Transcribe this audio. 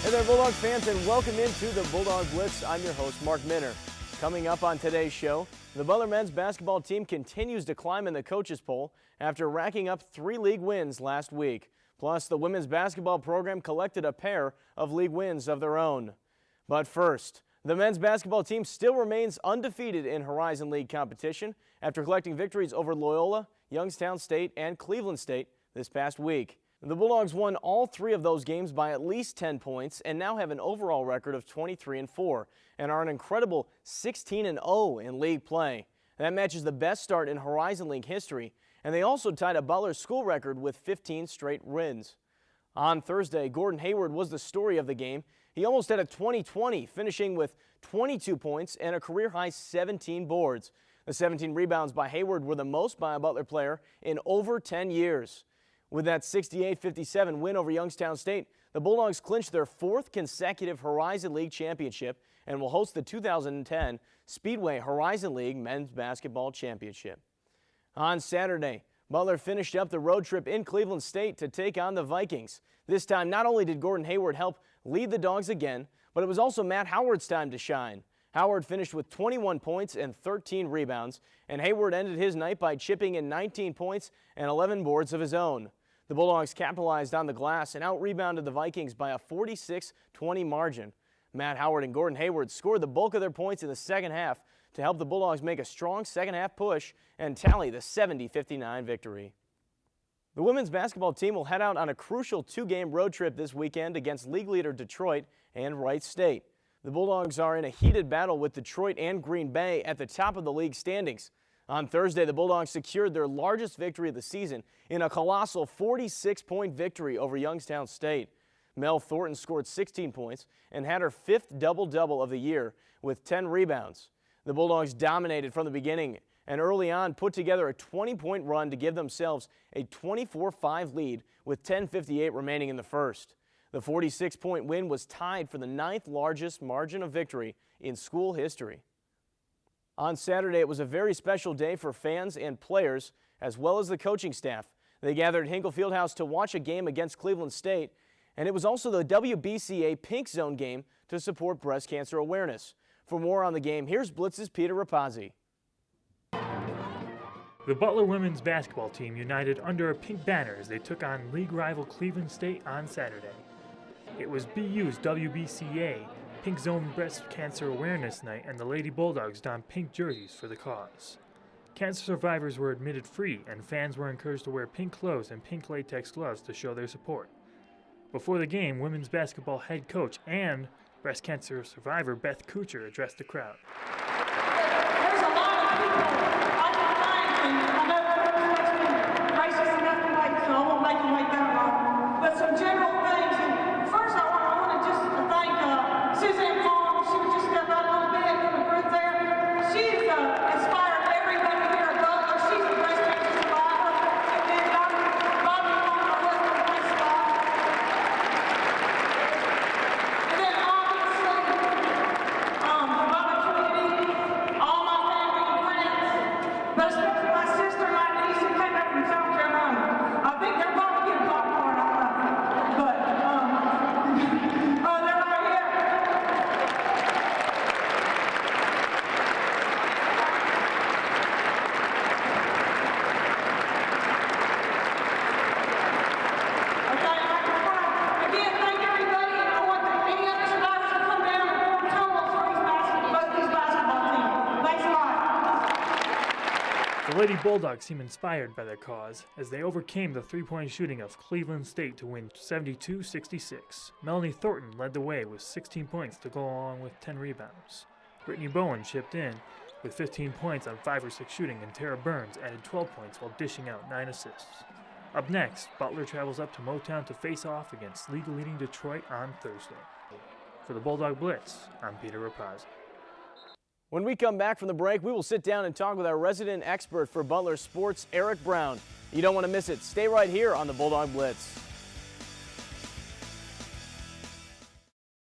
Hey there, Bulldog fans, and welcome into the Bulldog Blitz. I'm your host, Mark Minner. Coming up on today's show, the Butler men's basketball team continues to climb in the coaches poll after racking up 3 league wins last week. Plus, the women's basketball program collected a pair of league wins of their own. But first, the men's basketball team still remains undefeated in Horizon League competition after collecting victories over Loyola, Youngstown State, and Cleveland State this past week. The Bulldogs won all 3 of those games by at least 10 points and now have an overall record of 23-4 and are an incredible 16-0 in league play. That matches the best start in Horizon League history, and they also tied a Butler school record with 15 straight wins. On Thursday, Gordon Hayward was the story of the game. He almost had a 20-20, finishing with 22 points and a career-high 17 boards. The 17 rebounds by Hayward were the most by a Butler player in over 10 years. With that 68-57 win over Youngstown State, the Bulldogs clinched their 4th consecutive Horizon League championship and will host the 2010 Speedway Horizon League Men's Basketball Championship. On Saturday, Butler finished up the road trip in Cleveland State to take on the Vikings. This time, not only did Gordon Hayward help lead the Dogs again, but it was also Matt Howard's time to shine. Howard finished with 21 points and 13 rebounds, and Hayward ended his night by chipping in 19 points and 11 boards of his own. The Bulldogs capitalized on the glass and out-rebounded the Vikings by a 46-20 margin. Matt Howard and Gordon Hayward scored the bulk of their points in the second half to help the Bulldogs make a strong second-half push and tally the 70-59 victory. The women's basketball team will head out on a crucial 2-game road trip this weekend against league leader Detroit and Wright State. The Bulldogs are in a heated battle with Detroit and Green Bay at the top of the league standings. On Thursday, the Bulldogs secured their largest victory of the season in a colossal 46-point victory over Youngstown State. Mel Thornton scored 16 points and had her 5th double-double of the year with 10 rebounds. The Bulldogs dominated from the beginning and early on put together a 20-point run to give themselves a 24-5 lead with 10:58 remaining in the first. The 46-point win was tied for the 9th largest margin of victory in school history. On Saturday, it was a very special day for fans and players, as well as the coaching staff. They gathered at Hinkle Fieldhouse to watch a game against Cleveland State, and it was also the WBCA Pink Zone game to support breast cancer awareness. For more on the game, here's Blitz's Peter Rapazzi. The Butler women's basketball team united under a pink banner as they took on league rival Cleveland State on Saturday. It was BU's WBCA Pink Zone Breast Cancer Awareness Night, and the Lady Bulldogs donned pink jerseys for the cause. Cancer survivors were admitted free, and fans were encouraged to wear pink clothes and pink latex gloves to show their support. Before the game, women's basketball head coach and breast cancer survivor Beth Kuchar addressed the crowd. There's a lot of people on the line, and I know it's racist enough to wait, so I won't make them wait that long. But some general things, and first I want to just thank Suzanne Long. She would just step out a little bit from the group there. She's inspired everybody here at Butler. She's a breast cancer survivor. And then Dr. Bobby Long, her husband, thanks a lot. And then obviously, the Butler community, all my family and friends, but especially my sister and my niece who came up from South Carolina. I think they're probably getting popcorn, I don't know. But, they're right here. Again, thank everybody, and I want any other survivors to come down and form tunnels for these basketball teams. Thanks a lot. The Lady Bulldogs seem inspired by their cause as they overcame the 3-point shooting of Cleveland State to win 72-66. Melanie Thornton led the way with 16 points to go along with 10 rebounds. Brittany Bowen chipped in with 15 points on 5 or 6 shooting, and Tara Burns added 12 points while dishing out 9 assists. Up next, Butler travels up to Motown to face off against league-leading Detroit on Thursday. For the Bulldog Blitz, I'm Peter Rapazzi. When we come back from the break, we will sit down and talk with our resident expert for Butler sports, Eric Brown. You don't want to miss it. Stay right here on the Bulldog Blitz.